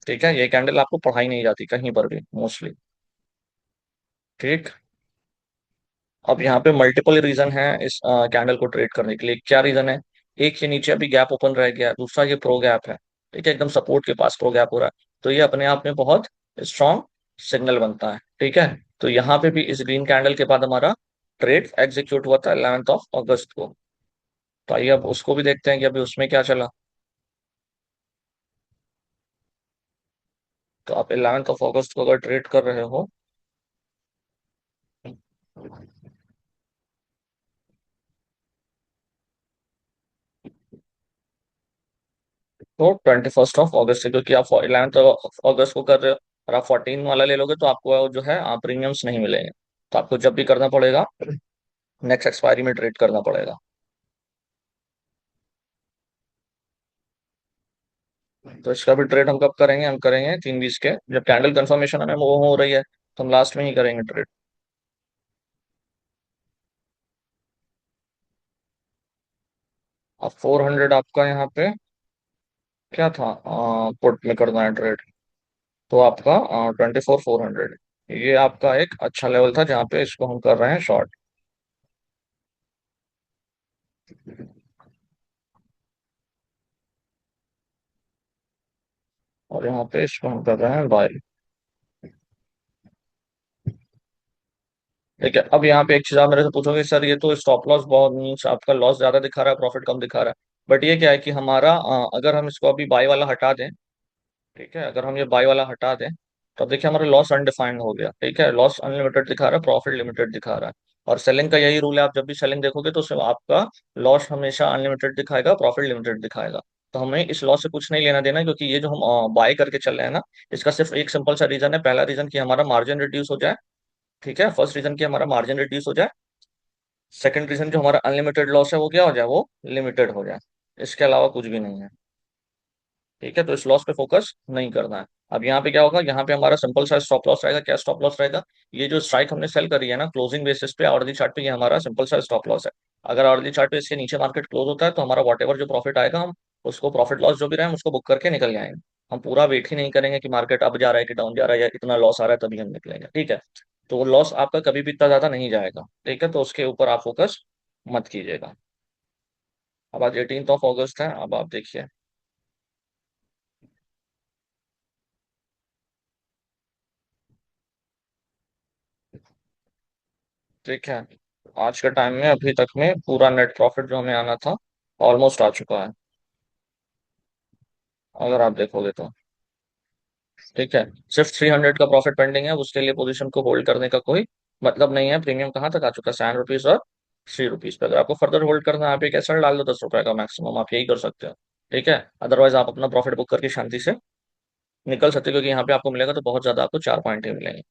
ठीक है, ये कैंडल आपको पढ़ाई नहीं जाती कहीं पर भी मोस्टली। ठीक। अब यहाँ पे मल्टीपल रीजन है इस कैंडल को ट्रेड करने के लिए। क्या रीजन है? एक, ये नीचे अभी गैप ओपन रह गया। दूसरा, ये प्रो गैप है। ठीक है, एकदम सपोर्ट के पास प्रो गैप हो रहा है, तो ये अपने आप में बहुत स्ट्रॉन्ग सिग्नल बनता है। ठीक है, तो यहाँ पे भी इस ग्रीन कैंडल के बाद हमारा ट्रेड एग्जीक्यूट हुआ था 11 अगस्त को। तो आइए अब उसको भी देखते हैं कि अभी उसमें क्या चला। तो आप 11 अगस्त को अगर ट्रेड कर रहे हो तो 21 अगस्त से, क्योंकि आप 11 अगस्त को कर रहे हो और आप 14 वाला ले लोगे तो आपको जो है प्रीमियम्स नहीं मिलेंगे। तो आपको जब भी करना पड़ेगा नेक्स्ट एक्सपायरी में ट्रेड करना पड़ेगा। तो इसका भी ट्रेड हम कब करेंगे? हम करेंगे 3 20 के, जब कैंडल कंफर्मेशन हमें वो हो रही है तो हम लास्ट में ही करेंगे ट्रेड। अब 400 आपका यहाँ पे क्या था, पुट में करना है ट्रेड, तो आपका 24 400, ये आपका एक अच्छा लेवल था जहाँ पे इसको हम कर रहे हैं शॉर्ट। और यहाँ पे इसको हम कर रहे हैं बाय। ठीक है, अब यहाँ पे एक चीज आप मेरे से पूछोगे, सर ये तो स्टॉप लॉस बहुत मीन्स आपका लॉस ज्यादा दिखा रहा है, प्रॉफिट कम दिखा रहा है। बट ये क्या है कि हमारा अगर हम इसको अभी बाय वाला हटा दें, ठीक है, अगर हम ये बाय वाला हटा दें तो अब देखिए हमारा लॉस अनडिफाइंड हो गया। ठीक है, लॉस अनलिमिटेड दिखा रहा है, प्रॉफिट लिमिटेड दिखा रहा है। और सेलिंग का यही रूल है, आप जब भी सेलिंग देखोगे तो उसमें आपका लॉस हमेशा अनलिमिटेड दिखाएगा, प्रॉफिट लिमिटेड दिखाएगा। तो हमें इस लॉस से कुछ नहीं लेना देना, क्योंकि ये जो हम बाय करके चल रहे हैं ना, इसका सिर्फ एक सिंपल सा रीजन है। पहला रीजन कि हमारा मार्जिन रिड्यूस हो जाए। ठीक है, फर्स्ट रीजन कि हमारा मार्जिन रिड्यूस हो जाए। सेकंड रीजन जो हमारा अनलिमिटेड लॉस है वो क्या हो जाए, वो लिमिटेड हो जाए। इसके अलावा कुछ भी नहीं है। ठीक है, तो इस लॉस पे फोकस नहीं करना है। अब यहाँ पे क्या होगा, यहाँ पे हमारा सिंपल सा स्टॉप लॉस रहेगा। क्या स्टॉप लॉस रहेगा? ये जो स्ट्राइक हमने सेल करी है ना क्लोजिंग बेसिस पे आवर्ली चार्ट पे, ये हमारा सिंपल सा स्टॉप लॉस है। अगर आवर्ली चार्ट पे इसके नीचे मार्केट क्लोज होता है तो हमारा वॉट एवर जो प्रॉफिट आएगा, हम उसको प्रॉफिट लॉस जो भी रहे हम उसको बुक करके निकल जाएंगे। हम पूरा वेट ही नहीं करेंगे कि मार्केट अप जा रहा है कि डाउन जा रहा है या इतना लॉस आ रहा है तभी हम निकलेंगे। ठीक है, तो वो लॉस आपका कभी भी इतना ज्यादा नहीं जाएगा। ठीक है, तो उसके ऊपर आप फोकस मत कीजिएगा। अब आज 18 अगस्त है, अब आप देखिए। ठीक है, आज के टाइम में अभी तक में पूरा नेट प्रॉफिट जो हमें आना था ऑलमोस्ट आ चुका है, अगर आप देखोगे तो। ठीक है, सिर्फ 300 का प्रॉफिट पेंडिंग है, उसके लिए पोजीशन को होल्ड करने का कोई मतलब नहीं है। प्रीमियम कहाँ तक आ चुका है? 7 रुपीज और 3 रुपीज पे। अगर आपको फर्दर होल्ड करना है, आप एक एसएल डाल दो 10 रुपए का मैक्सिमम, आप यही कर सकते हो। ठीक है, अदरवाइज आप अपना प्रॉफिट बुक करके शांति से निकल सकते हो, क्योंकि यहाँ पे आपको मिलेगा तो बहुत ज्यादा, आपको 4 पॉइंट ही मिलेंगे।